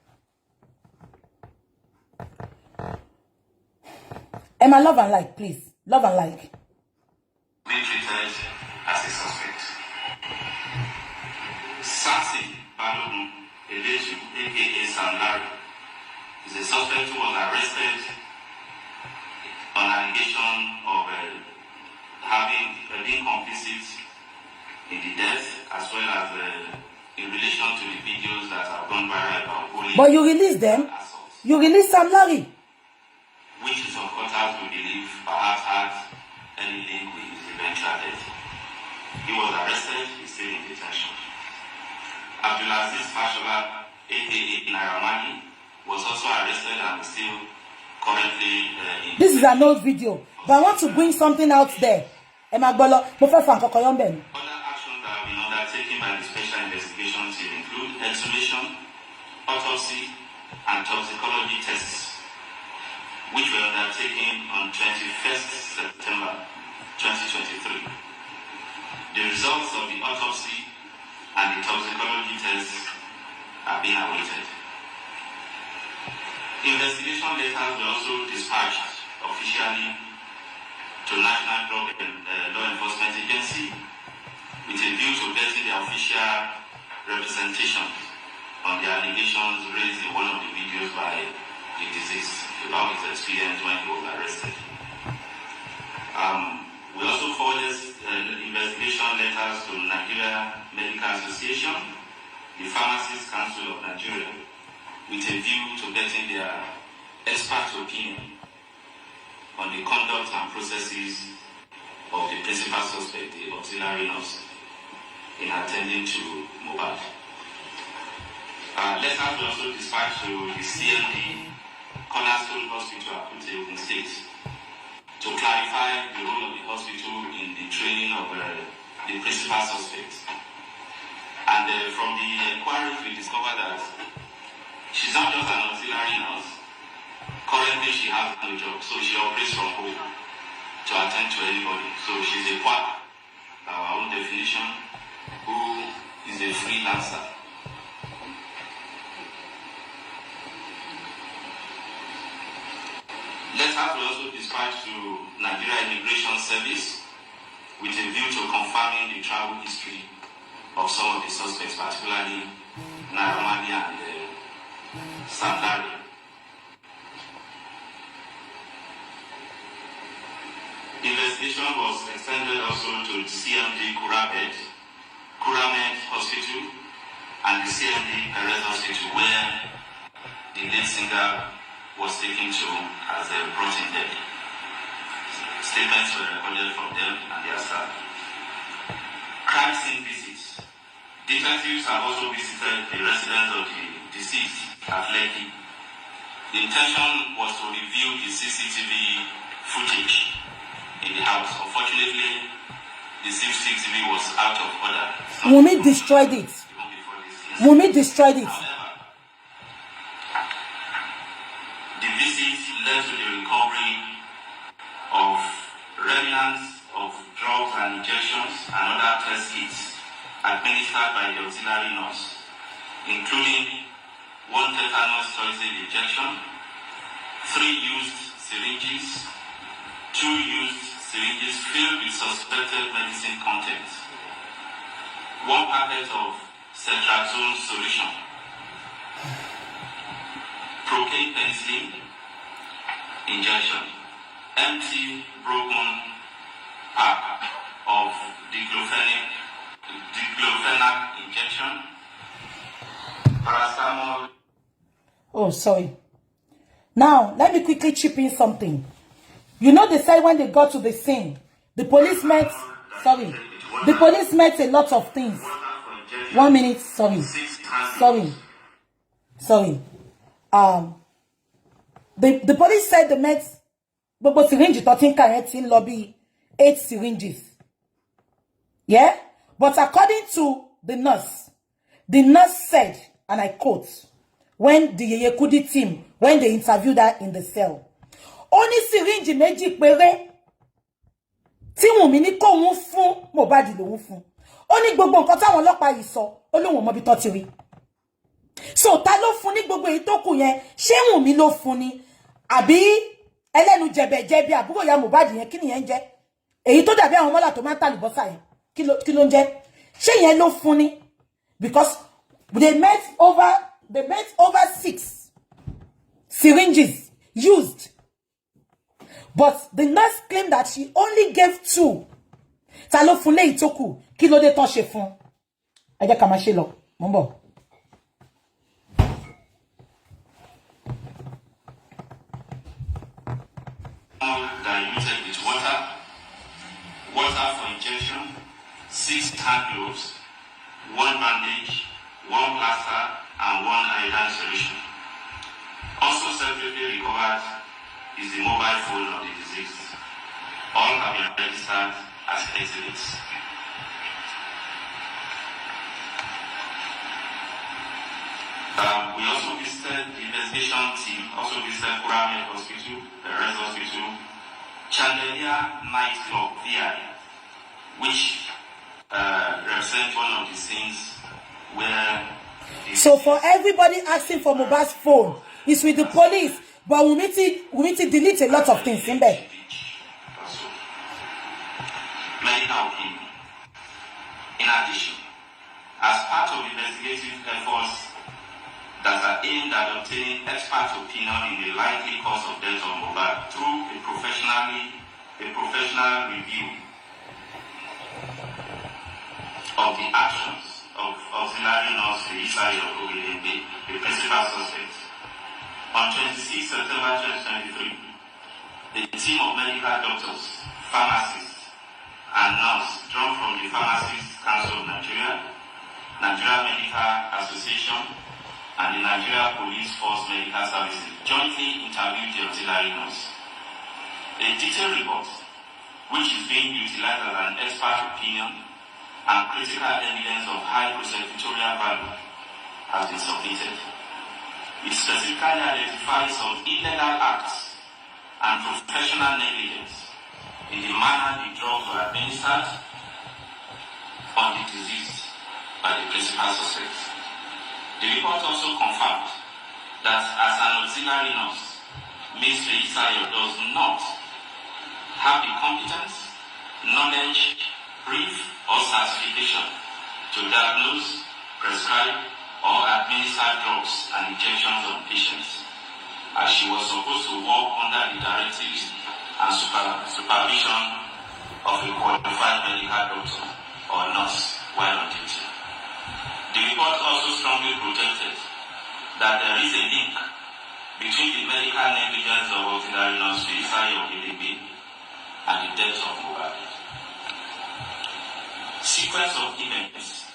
Emma, love and like, please. Love and like. Being treated as a suspect. Sasi Balogun Eleju, aka Sam Larry, is a suspect who was arrested on allegation of being complicit in the death, as well as in relation to the videos that have gone viral about bullying. But you release them. Assaults. You release Sam Larry, which is of course we believe perhaps had any link with his eventual death. He was arrested. He's still in detention. Abdulaziz Fashola, aka Naramani, was also arrested and is still currently in. This is an old video, but I want to bring something out there. Other actions that have been undertaken by the special investigation team include exhumation, autopsy, and toxicology tests, which were undertaken on 21st September 2023. The results of the autopsy and the toxicology tests are being awaited. Investigation letters were also dispatched officially to National Drug Law Enforcement Agency with a view to getting the official representation on the allegations raised in one of the videos by the deceased about his experience when he was arrested. We also forwarded investigation letters to Nigeria Medical Association, the Pharmacists Council of Nigeria, with a view to getting their expert opinion on the conduct and processes of the principal suspect, the auxiliary nurse, in attending to Mohbad. Letters were also dispatched to the CMD, Cornerstone Hospital, Akute, Ogun State, to clarify the role of the hospital in the training of the principal suspect. And from the inquiries, we discovered that she's not just an auxiliary nurse. Currently, she has no job, so she operates from home to attend to anybody. So she's a quack, our own definition, who is a freelancer. letters were also dispatched to Nigeria Immigration Service with a view to confirming the travel history of some of the suspects, particularly Naramadi and Sandari. Investigation was extended also to CMD Kuramed Hospital and the CMD Perez Hospital, where the lead singer was taken to as they were brought in there. Statements were recorded from them and their staff. Crime scene visits. Detectives have also visited the residence of the deceased at Lekki. The intention was to review the CCTV footage in the house. Unfortunately, the CCTV was out of order. Wunmi destroyed it. Wunmi destroyed it. However, the visit led to the recovery of remnants of drugs and injections and other test kits administered by the auxiliary nurse, including 1 tetanus toxoid injection, 3 used syringes, 2 used syringes filled with suspected medicine contents, 1 packet of cetrazone solution, procaine penicillin injection, empty broken pack of diclofenac injection, paracetamol. Oh, sorry. Now, let me quickly chip in something. You know, they said when they got to the scene, the police met a lot of things. 1 minute, sorry. The police said they met but syringe 13 carotene lobby 8 syringes. Yeah? But according to the nurse said, and I quote, when the Yeyekudi team, when they interviewed her in the cell, only syringe méjì péré tí Wunmi ní kó wọ́n fún Mohbad lòun fún. Ó ní gbogbo nǹkan táwọn ọlọ́pàá yìí sọ, ó lóun mọ̀ bí tó ti rí. So ta ló fún ní gbogbo èyí tó kù yẹn? Ṣé Wunmi ló fún ni? Àbí ẹlẹ́nu jẹ̀bẹ̀jẹ̀bi àbúrò ya Mohbad yẹn kí nìyẹn jẹ́? Èyí tó dàbí àwọn mọ́là tó máa ń tàlùbọ́sà yẹn kí ló ń jẹ́? Ṣé yẹn ló fún ni? Because they met over 6 syringes used. But the nurse claimed that she only gave 2. Ta ló fún léyìí tó kù? Kí ló dé tán ṣe fún? Ẹ jẹ́ ká máa ṣe lọ. Mo ń bọ̀. Diluted with water for injection, 6 hand gloves, 1 bandage, 1 plaster, and 1 iodine solution. Also separately recovered is the mobile phone of the deceased. All have been registered as exhibits. We also visited the investigation team, also visited Kuramed Hospital, the Perez Hospital, Chandelier Night Club, VI, which represents one of the scenes where... So for everybody asking for Mohbad's phone, it's with the police, but we need to delete a lot of things in there. Medical opinion. In addition, as part of investigative efforts that are aimed at obtaining expert opinion in the likely cause of death of Mohbad through a professional review of the actions of auxiliary nurse Isai of Ogelembe, the principal suspect. On 26 September 2023, the team of medical doctors, pharmacists, and nurses drawn from the Pharmacists Council of Nigeria, Nigeria Medical Association, and the Nigeria Police Force Medical Services jointly interviewed the auxiliary nurse. A detailed report, which is being utilized as an expert opinion and critical evidence of high prosecutorial value, has been submitted. It specifically identifies some illegal acts and professional negligence in the manner the drugs were administered on the deceased by the principal suspect. The report also confirmed that as an auxiliary nurse, Mr. Isayo does not have the competence, knowledge, brief, or certification to diagnose, prescribe, or administer drugs and injections on patients, as she was supposed to work under the directives and supervision of a qualified medical doctor or nurse while on duty. The report also strongly projected that there is a link between the medical negligence of auxiliary nurse Isayo and the death of Mohbad. Sequence of events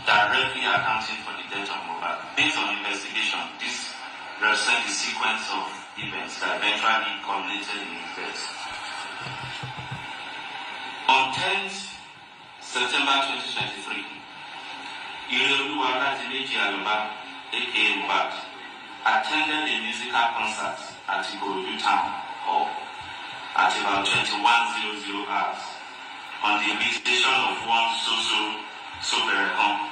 directly accounting for the death of Mohbad. Based on investigation, this represents the sequence of events that eventually culminated in his death. On 10th September 2023, Ireoluwa Ladimeji Aloba, aka Mohbad, attended a musical concert at Igbodu Town Hall at about 21:00 hours on the invitation of one Soberehon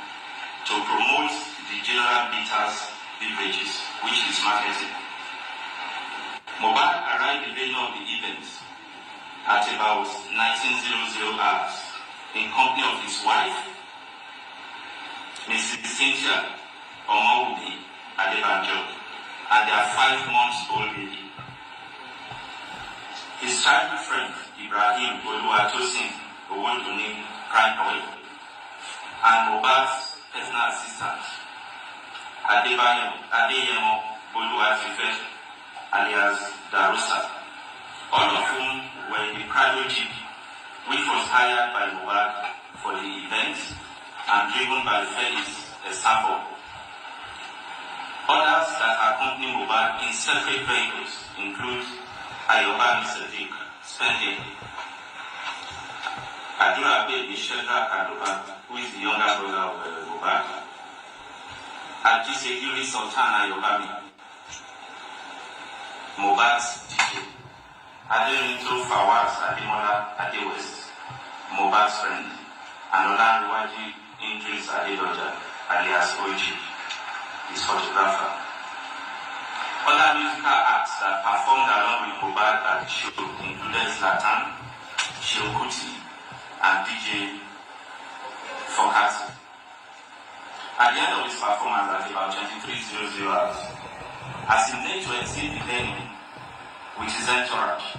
to promote the General Bitters beverages, which is marketing. Mohbad arrived the venue of the event at about 19:00 hours in company of his wife, Mrs. Cynthia Omowumi Adebanjo, and their 5-month-old baby. His childhood friend, Ibrahim Oluwatosin Owodunni Prime Boy, and Mohbad's personal assistant, Adeyemo Oluwatife, alias Darusa, all of whom were in the private jeep, which was hired by Mohbad for the event and driven by Felix Esabo. Others that accompany Mohbad in separate vehicles include Ayobami Sadiq, Spending, Adura Baby Shedra Kadoba, who is the younger brother of Mohbad, Ajisegiri Sultan Ayobami, Mohbad's DJ, Aderinto Fawaz Ademola Adewest, Mohbad's friend, and Olanriwaji Idris Adedoja, alias Oji, his photographer. Other musical acts that performed along with Mohbad at the show included Zlatan, Shiokuti, and DJ Fokati. At the end of his performance at about 23:00 hours, as he made to exit the venue with his entourage,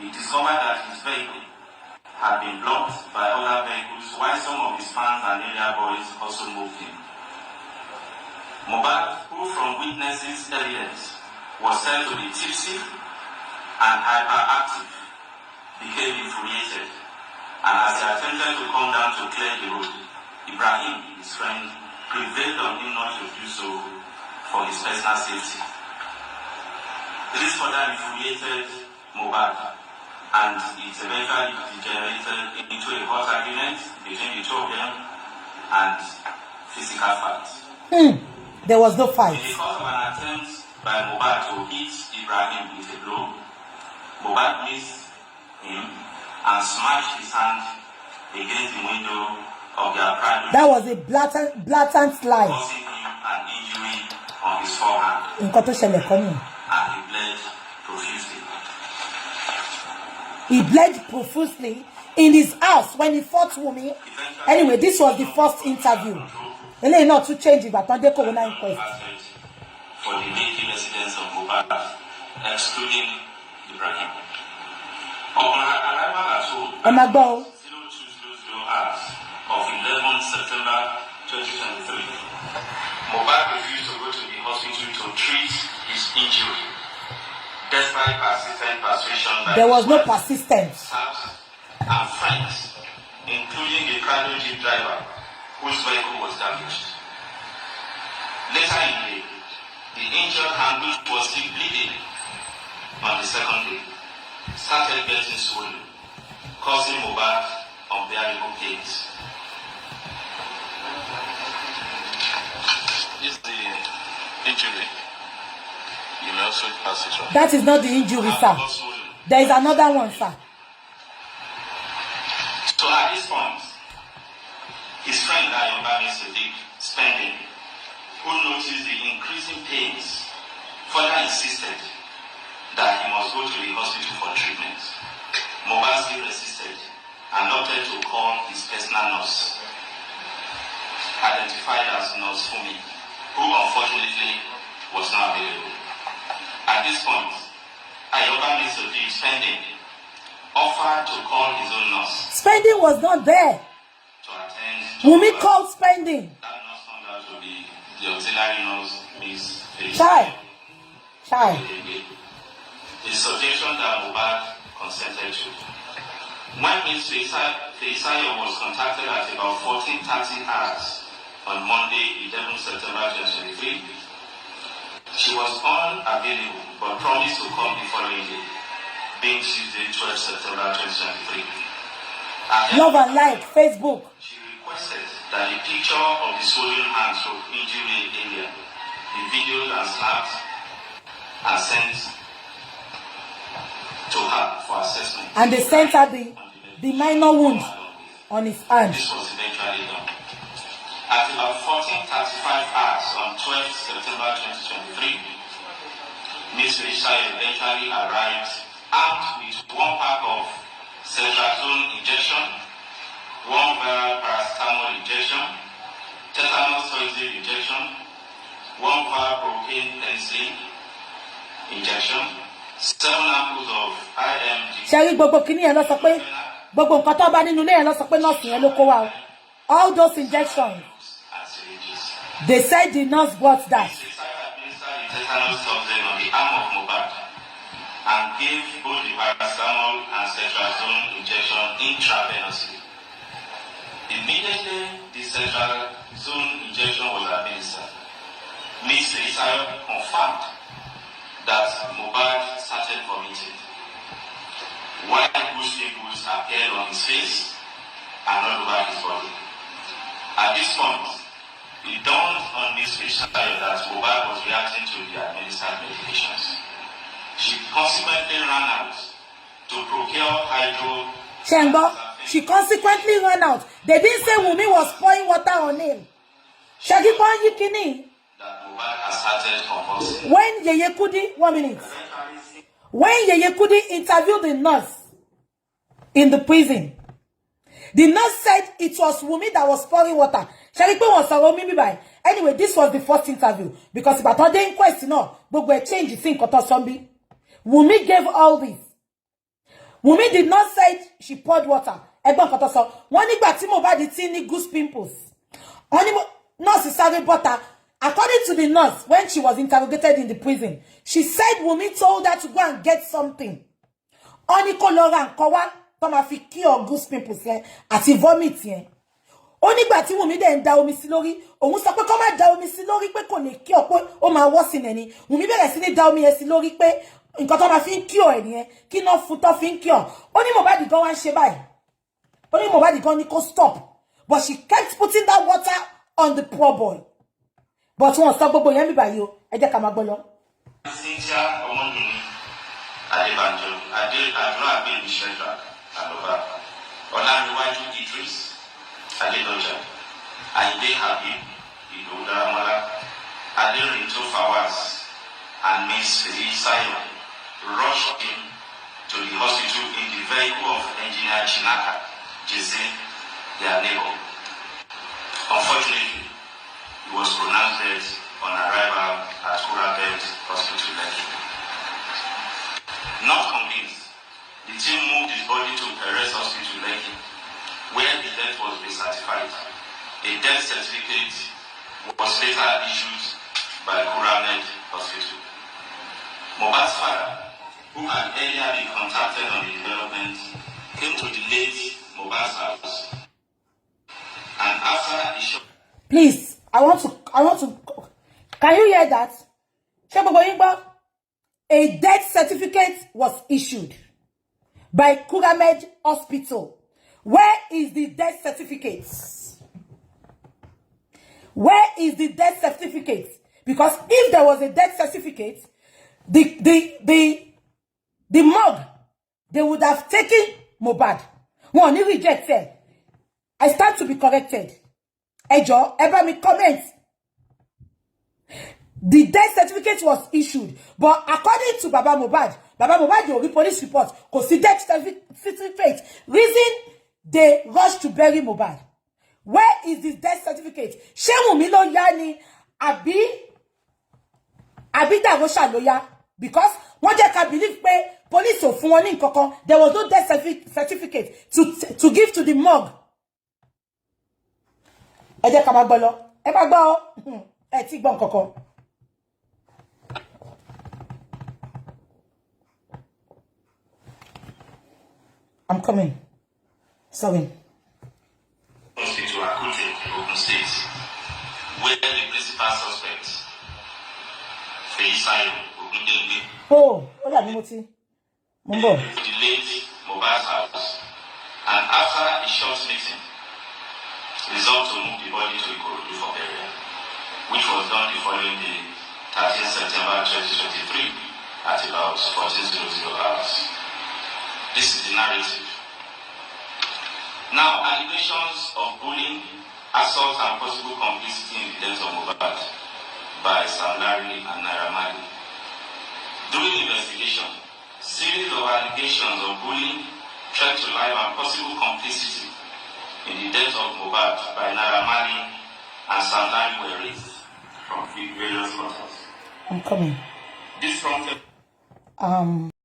he discovered that his vehicle had been blocked by other vehicles, while some of his fans and area boys also moved him. Mohbad, who from witnesses' evidence was said to be tipsy and hyperactive, became infuriated, and as he attempted to come down to clear the road, Ibrahim, his friend, prevailed on him not to do so for his personal safety. This further infuriated Mohbad, and it eventually degenerated into a hot argument between the two of them and physical fights. There was no fight. In the course of an attempt by Mohbad to hit Ibrahim with a blow, Mohbad missed him and smashed his hand against the window of their private. That was a blatant lie. Causing him an injury on his forehand. And he bled profusely. He bled profusely in his house when he fought Wumi. Anyway, this was the first interview. And they not to change it, but they corona inquest. For the native residents of Mohbad, excluding Ibrahim. Upon arrival at home, 0200 hours of 11 September 2023, Mohbad refused to go to the hospital to treat his injury, despite persistent persuasion by there was no persistence. Staff and friends, including the private jeep driver whose vehicle was damaged. Later in May, the injured hand, which was still bleeding on the second day, started getting swollen, causing Mohbad unbearable pains. Is the injury? You may also pass it on. That is not the injury, sir. There is another one, sir. So at this point, his friend Ayobami Sadiq, Spending, who noticed the increasing pains, further insisted that he must go to the hospital for treatment. Mohbad still resisted and opted to call his personal nurse, identified as Nurse Fumi, who unfortunately was not available. At this point, Ayoba Mr. Spending offered to call his own nurse. Spending was not there. To attend to Wumi called Spending. That nurse turned out to be the auxiliary nurse, Miss Chai. The suggestion that Mohbad consented to. When Ms. Feisayo was contacted at about 14:30 hours on Monday, 11 September 2023, she was unavailable but promised to come the following day, being Tuesday, 12 September 2023. Love and like, Facebook. She requested that the picture of the swollen hands of injury area be videoed and snapped and sent to her for assessment. And they sent her the minor wound on his hand. This was eventually done. At about 14:35 hours on 12 September 2023, Ms. Feisayo eventually arrived armed with one pack of ceftriaxone injection, one vial paracetamol injection, tetanus toxoid injection, one vial propane penicillin injection, 7 ampoules of IMG. Ṣé gbogbo kíní yẹn ló sọ pé gbogbo nǹkan tó bá nínú ilé yẹn ló sọ pé nọ́ọ̀sì yẹn ló kó wá o. All those injections. They said the nurse bought that. Administered the tetanus toxoid on the arm of Mohbad and gave both the paracetamol and ceftriaxone injection intravenously. Immediately, the ceftriaxone injection was administered. Ms. Feisayo confirmed that Mohbad started vomiting. White goose pimples appeared on his face and all over his body. At this point, it dawned on Ms. Feisayo that Mohbad was reacting to the administered medications. She consequently ran out to procure hydro. She consequently ran out. They didn't say Wumi was pouring water on him. Shaggy Yikini. That Mohbad has started convulsing. When Yeye Kudi, 1 minute. When Yeye Kudi interviewed the nurse in the prison, the nurse said it was Wumi that was pouring water. Shaggy was a by. Anyway, this was the first interview because about her day in question, but we changed the thing. Wumi gave all this. Wumi did not say she poured water. Ẹ̀gbọ́n kan tó sọ, wọ́n nígbà tí Mohbad ti ní goose pimples. Only nurse sáré bọ́ta. According to the nurse, when she was interrogated in the prison, she said Wumi told her to go and get something. Only kolora and kowa to ma fi cure goose pimples yẹn àti vomit yẹn. Ó nígbà tí Wumi dẹ̀ ń da omi sí lórí, òun sọ pé kó má da omi sí lórí pé kò lè cure pé ó máa worsen ẹni. Wumi bẹ̀rẹ̀ sí ní da omi yẹn sí lórí pé nǹkan tó máa fi ń cure ẹ̀ nìyẹn, kí náà fún tó fi ń cure. Ó ní Mohbad gan wá ń ṣe báyìí. Ó ní Mohbad gan ní kó stop. But she kept putting that water on the poor boy. But wọ́n sọ gbogbo yẹn bí báyìí o, ẹ jẹ́ ká máa gbọ́ lọ. Cynthia Omoduni Adebanjo, Adura Abel Shedrack, Aloba, Olaniwaju Idris, Adedoja, Aide Habib, Idoda Amala, Aderinto Fawaz, and Miss Feisayo rushed in to the hospital in the vehicle of Engineer Chinaka, Jesse, their neighbor. Unfortunately, he was pronounced dead on arrival at Kurabed Hospital. Not convinced, the team moved his body to Perez Hospital, where the death was recertified. A death certificate was later issued by Kurabed Hospital. Mohbad's father, who had earlier been contacted on the development, came to the late Mohbad's house. And after a short... Please, I want to, can you hear that? A death certificate was issued by Kuramed Hospital. Where is the death certificate? Where is the death certificate? Because if there was a death certificate, the morgue, they would have taken Mohbad. One, you rejected. I stand to be corrected. Ejo, ever me comment. The death certificate was issued, but according to Baba Mohbad, the police report, because the death certificate, reason they rushed to bury Mohbad. Where is this death certificate? Ṣé Wunmi ló yá ni àbí Dagosha ló yá? Because wọ́n jẹ́ ká believe pé police ò fún wọn ní nǹkankan. There was no death certificate to give to the morgue. Ẹ jẹ́ ká máa gbọ́ lọ. Ẹ máa gbọ́ o. Ẹ ti gbọ́ nǹkankan. I'm coming. Sorry. To Akute, Ogun State, where the principal suspect, Feisayo Ogundengbe, delayed Mohbad's house, and after a short meeting, resolved to move the body to Ikorodu for burial, which was done the following day, 13 September 2023, at about 14:00 hours. This is the narrative. Now, allegations of bullying, assault, and possible complicity in the death of Mohbad by Sam Larry and Naira Marley. During the investigation, series of allegations of bullying, threat to life, and possible complicity in the death of Mohbad by Naira Marley and Sam Larry were raised from various quarters. I'm coming. This prompted